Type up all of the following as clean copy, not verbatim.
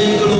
Señor,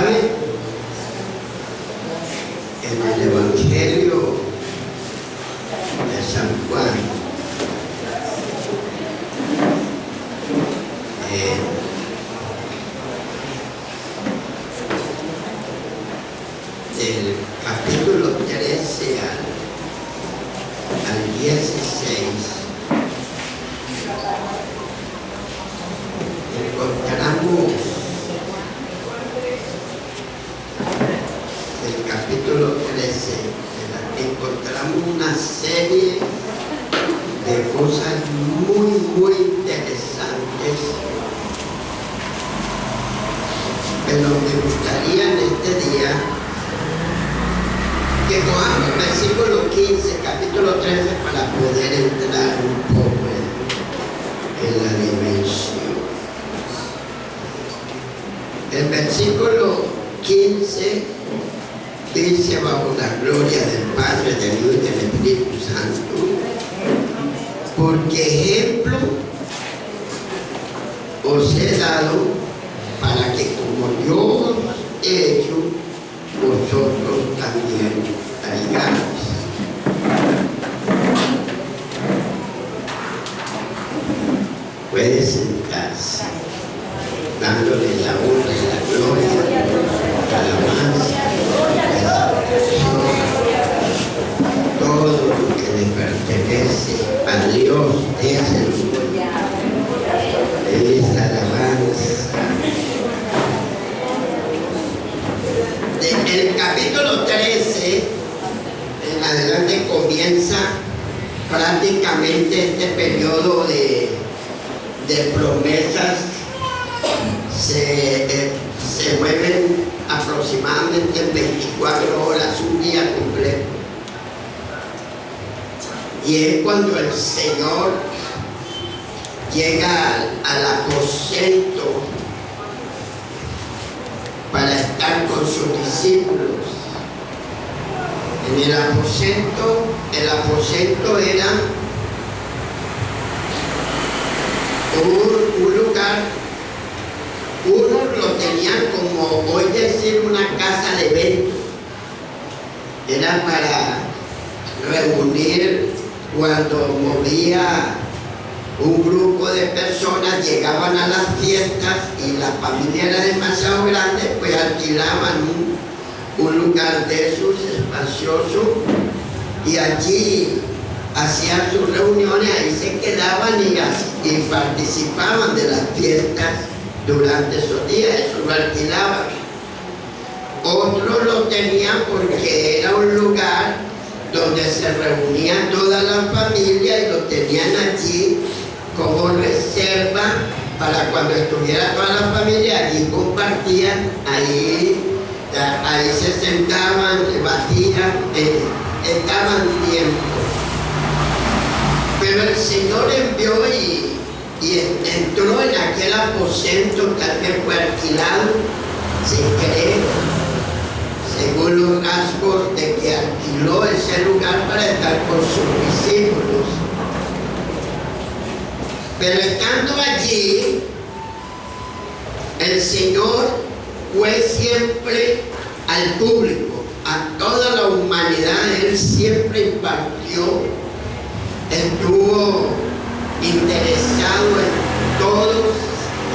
¿Sabe? En el Evangelio de San Juan, del capítulo 13 al 16, encontramos el capítulo 13, encontramos una serie de cosas muy interesantes, pero me gustaría en este día que cojamos el versículo 15, capítulo 13, para poder entrar un poco en la dimensión. El versículo 15 dice: bajo la gloria del Padre, del Hijo y del Espíritu Santo, porque ejemplo os he dado para que como yo he hecho, vosotros también hagáis. Puede sentarse, dándole la honra y la gloria, la alabanza, la exaltación, todo lo que le pertenece a Dios es alabanza. El capítulo 13 en adelante comienza prácticamente este periodo de promesas. Se mueven aproximadamente 24 horas, un día completo, y es cuando el Señor llega al aposento para estar con sus discípulos. En el aposento era un lugar, unos lo tenían como hoy decir una casa de eventos, era para reunir cuando movía un grupo de personas, llegaban a las fiestas y la familia era demasiado grande, pues alquilaban un lugar de esos espacioso y allí hacían sus reuniones, ahí se quedaban y participaban de las fiestas durante esos días, eso lo alquilaban. Otros lo tenían porque era un lugar donde se reunían toda la familia y lo tenían allí como reserva para cuando estuviera toda la familia, allí compartían, ahí se sentaban, debatían, estaban tiempo. Pero el Señor envió y entró en aquel aposento, tal vez fue alquilado, sin querer, según los rasgos de que alquiló ese lugar para estar con sus discípulos. Pero estando allí, el Señor fue siempre al público, a toda la humanidad. Él siempre impartió, estuvo interesado en todos,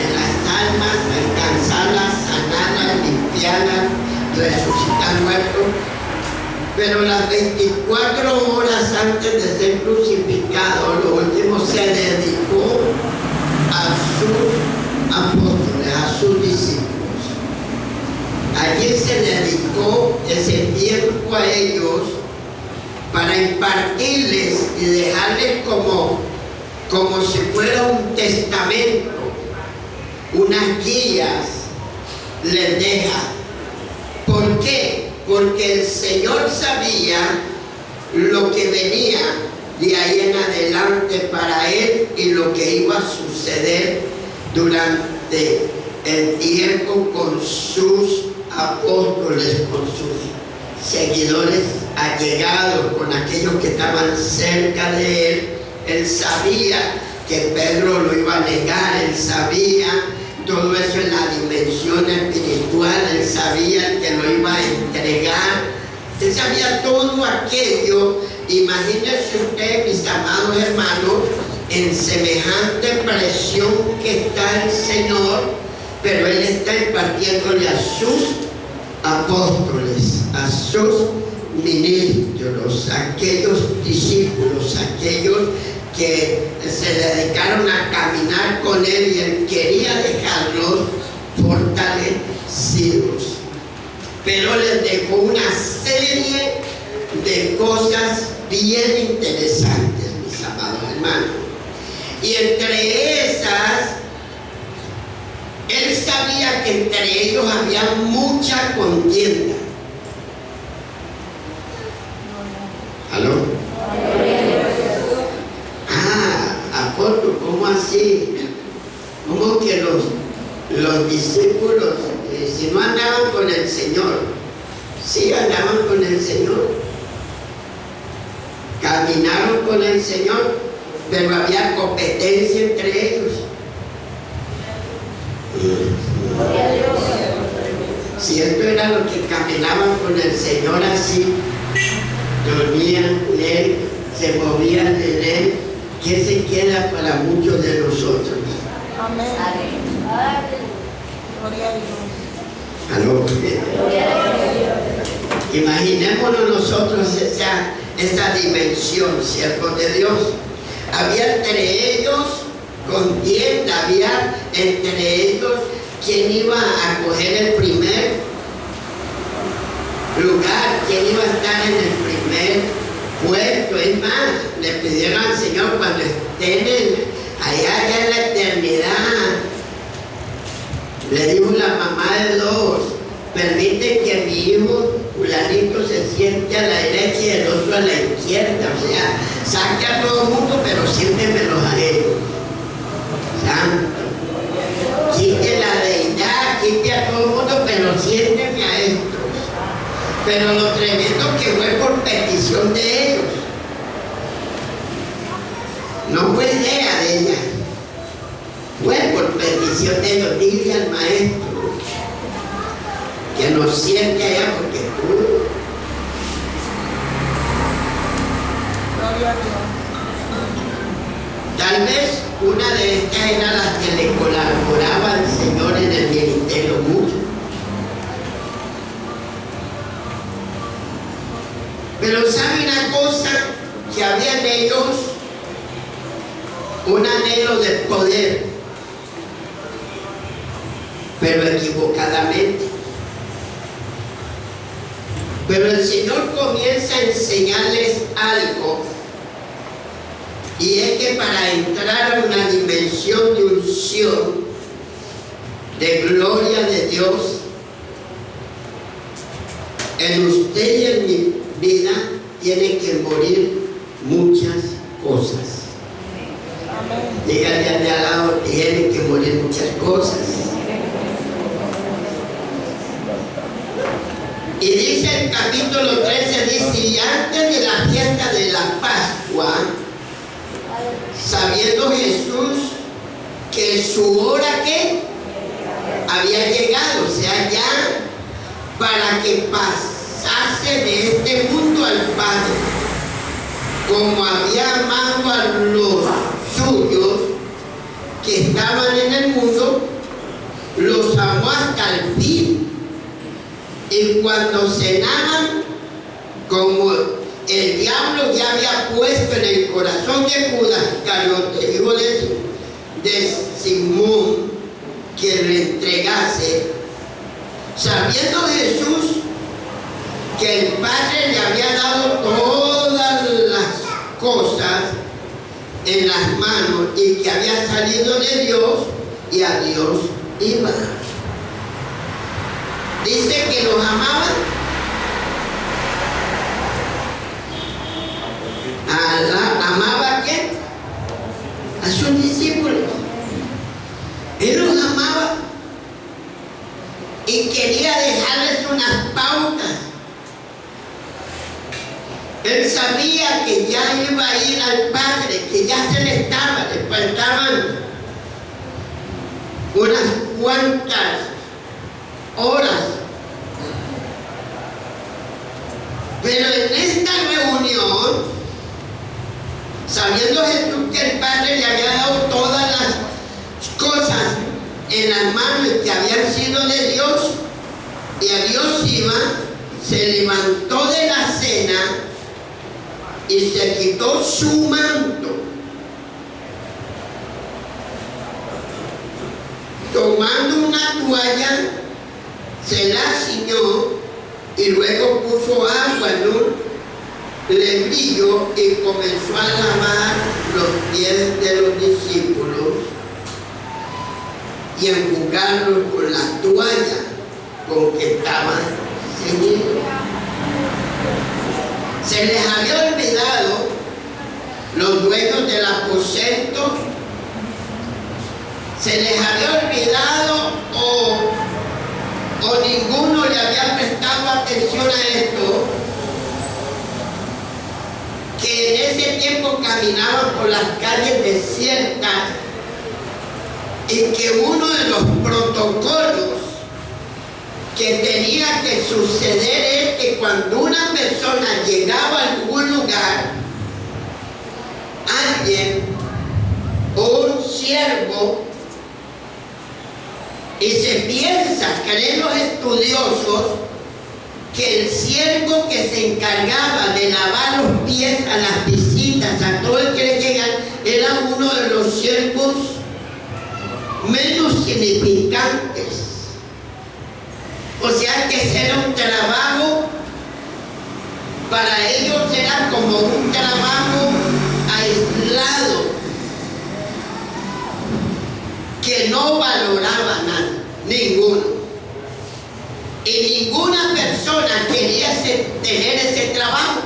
en las almas, alcanzarlas, sanarlas, limpiarlas, resucitar muertos. Pero las 24 horas antes de ser crucificado, lo último, se dedicó a sus apóstoles, a sus discípulos. Allí se dedicó ese tiempo a ellos para impartirles y dejarles como si fuera un testamento, unas guías les deja. ¿Por qué? Porque el Señor sabía lo que venía de ahí en adelante para él y lo que iba a suceder durante el tiempo con sus apóstoles, con sus seguidores allegados, con aquellos que estaban cerca de él. Él sabía que Pedro lo iba a negar, él sabía todo eso en la dimensión espiritual. Él sabía que lo iba a entregar. Él sabía todo aquello. Imagínense ustedes, mis amados hermanos, en semejante presión que está el Señor, pero Él está impartiéndole a sus apóstoles, a sus ministros, a aquellos discípulos, aquellos que se dedicaron a caminar con Él, y Él quería dejarlos fortalecidos. Pero les dejó una serie de cosas bien interesantes, mis amados hermanos. Y entre esas, Él sabía que entre ellos había mucha contienda. ¿Aló? Apóstol, ¿cómo así? ¿Cómo que los discípulos, si no andaban con el Señor? Sí, andaban con el Señor, caminaron con el Señor, pero había competencia entre ellos. Si esto era lo que caminaban con el Señor así, dormían en Él, se movían en Él, ¿qué se queda para muchos de nosotros? Amén. Gloria a Dios. ¿Aló? Imaginémonos nosotros esa dimensión, siervos de Dios. Había entre ellos contienda, había entre ellos quién iba a coger el primer lugar, quién iba a estar en el primer puesto. Es más, le pidieron al Señor cuando estén allá en la eternidad, le dijo la mamá de dos: permite que mi hijo fulanito se siente a la derecha y el otro a la izquierda. O sea, saque a todo el mundo, pero siéntemelos a ellos. Santo, quite la deidad, quite a todo el mundo, pero siénteme a estos. Pero lo tremendo que fue por petición de ellos, no fue idea de ella, fue por petición de ellos. Dile al maestro que nos siente allá, porque tú. Gloria a Dios. Tal vez una de estas era las que le colaboraba al Señor en el ministerio mucho. Pero ¿sabe una cosa? Que había en ellos un anhelo de poder, pero equivocadamente. Pero el Señor comienza a enseñarles algo, y es que para entrar a una dimensión de unción, de gloria de Dios, en usted y en mi vida tienen que morir muchas cosas. Amén. Dígale al de al lado: tienen que morir muchas cosas. Y dice el capítulo 13, dice: y antes de la fiesta de la Pascua, sabiendo Jesús que su hora que había llegado, o sea, ya para que pasase de este mundo al Padre, como había amado a los suyos que estaban en el mundo, los amó hasta el fin. Y cuando cenaban, como el diablo ya había puesto en el corazón de Judas Iscariote, hijo de Simón, que le entregase, sabiendo Jesús que el Padre le había dado todas las cosas en las manos y que había salido de Dios y a Dios iba. Dice que los amaba ¿amaba a quién? A sus discípulos. Él los amaba y quería dejarles unas pautas. Él sabía que ya iba a ir al Padre, que ya se le faltaban unas cuantas horas. Pero en esta reunión, sabiendo Jesús que el Padre le había dado todas las cosas en las manos que habían sido de Dios, y a Dios iba, se levantó de la cena y se quitó su manto. Tomando una toalla, se la ciñó y luego puso agua en un lebrillo y comenzó a lavar los pies de los discípulos y a enjugarlos con la toalla con que estaban ceñidos. Se les había olvidado los dueños del aposento, se les había olvidado o ninguno le había prestado atención a esto, que en ese tiempo caminaban por las calles desiertas y que uno de los protocolos que tenía que suceder es que cuando una persona llegaba a algún lugar, alguien o un siervo, y se piensa, creen los estudiosos, que el siervo que se encargaba de lavar los pies a las visitas, a todo el que le llegan, era uno de los siervos menos significantes. O sea que ese era un trabajo, para ellos era como un trabajo aislado, que no valoraba nada, ninguno. Y ninguna persona quería tener ese trabajo.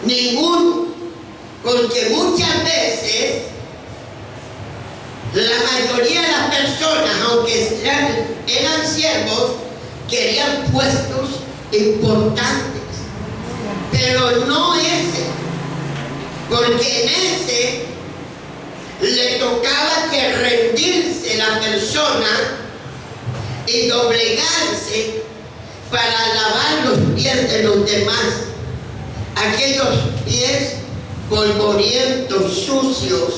Ninguno. Porque muchas veces la mayoría de las personas, aunque eran siervos, querían puestos importantes. Pero no ese. Porque en ese le tocaba que rendirse la persona y doblegarse para lavar los pies de los demás, aquellos pies polvorientos, sucios.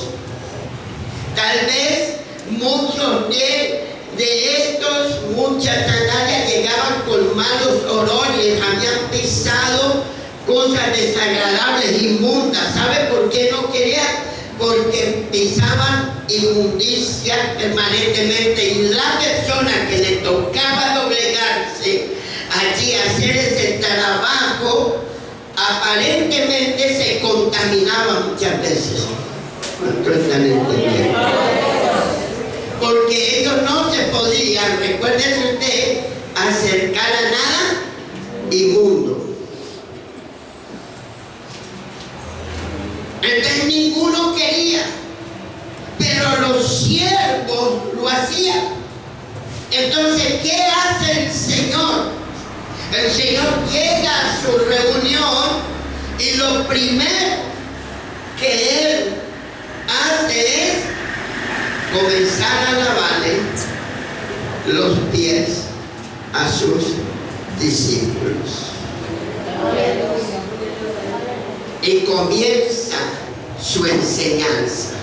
Tal vez muchos de estos, muchas sandalias llegaban con malos olores, habían pisado cosas desagradables, inmundas. ¿Sabe por qué no querían? Porque pisaban inmundicia permanentemente, y la persona que le tocaba doblegarse allí a hacer ese trabajo aparentemente se contaminaba muchas veces. ¿Cuánto están entendiendo? Porque ellos no se podían, recuérdese usted, acercar a nada inmundo. Entonces ninguno quería, pero los siervos lo hacían. Entonces, ¿qué hace el Señor? El Señor llega a su reunión y lo primero que Él hace es comenzar a lavarle los pies a sus discípulos. Y comienza su enseñanza.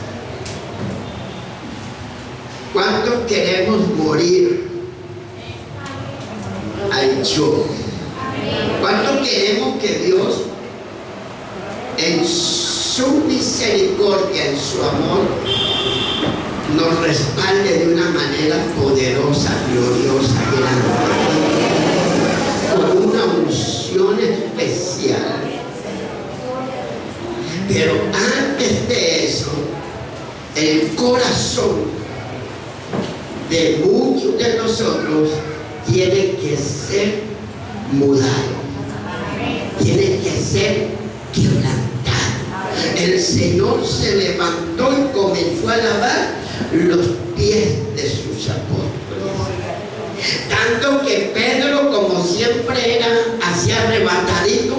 ¿Cuántos queremos morir al yo? ¿Cuántos queremos que Dios, en su misericordia, en su amor, nos respalde de una manera poderosa, gloriosa, grande, con una unción especial? Pero antes de eso, el corazón de muchos de nosotros tiene que ser mudado, tiene que ser quebrantado. El Señor se levantó y comenzó a lavar los pies de sus apóstoles. Tanto que Pedro, como siempre era así arrebatadito,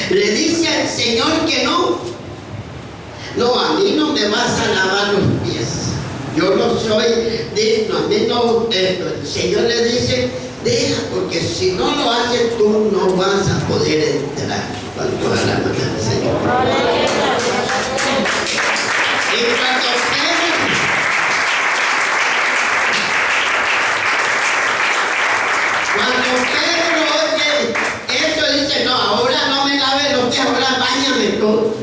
le dice al Señor que no. No, a mí no me vas a lavar los pies. Yo no soy digno, a mí no. El Señor le dice, deja, porque si no lo haces tú, no vas a poder entrar. Cuando alabamos al Señor. Y cuando Pedro oye eso, dice, no, ahora no me laves los pies, ahora báñame todo.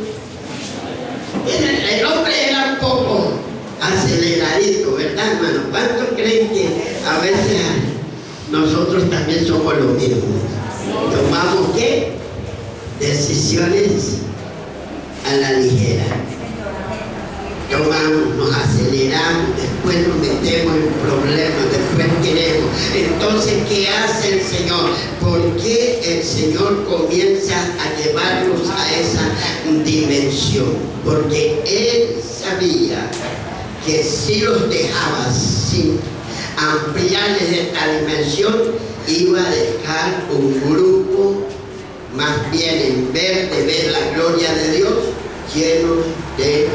El hombre era un poco aceleradito, ¿verdad, hermano? ¿Cuántos creen que a veces nosotros también somos lo mismo? ¿Tomamos qué? Decisiones a la ligera. Tomamos, nos aceleramos, después nos metemos en problemas, después queremos. Entonces, ¿qué hace el Señor? ¿Por qué el Señor comienza a llevarlos a esa dimensión? Porque Él sabía que si los dejaba sin ampliarles esta dimensión, iba a dejar un grupo más bien en vez de ver la gloria de Dios, llenos de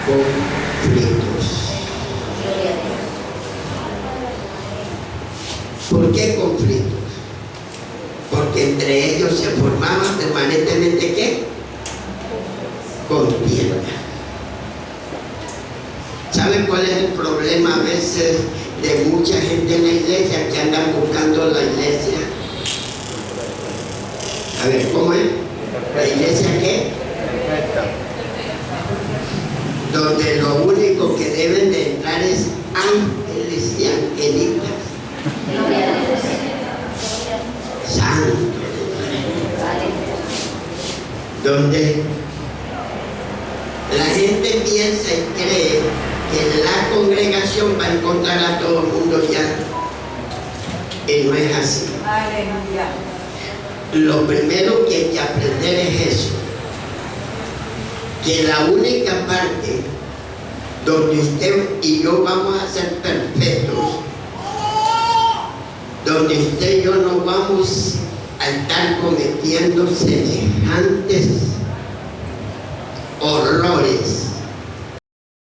conflictos. ¿Por qué conflictos? Porque entre ellos se formaban permanentemente ¿qué? Contienda. ¿Saben cuál es el problema a veces de mucha gente en la iglesia que andan buscando la iglesia? A ver, ¿cómo es? ¿La iglesia qué? Donde lo único que deben de entrar es ángeles y angelitas. Santo. Donde la gente piensa y cree que la congregación va a encontrar a todo el mundo ya. Y no es así. Aleluya. Lo primero que hay que aprender es eso. Que la única parte donde usted y yo vamos a ser perfectos, donde usted y yo no vamos a estar cometiendo semejantes horrores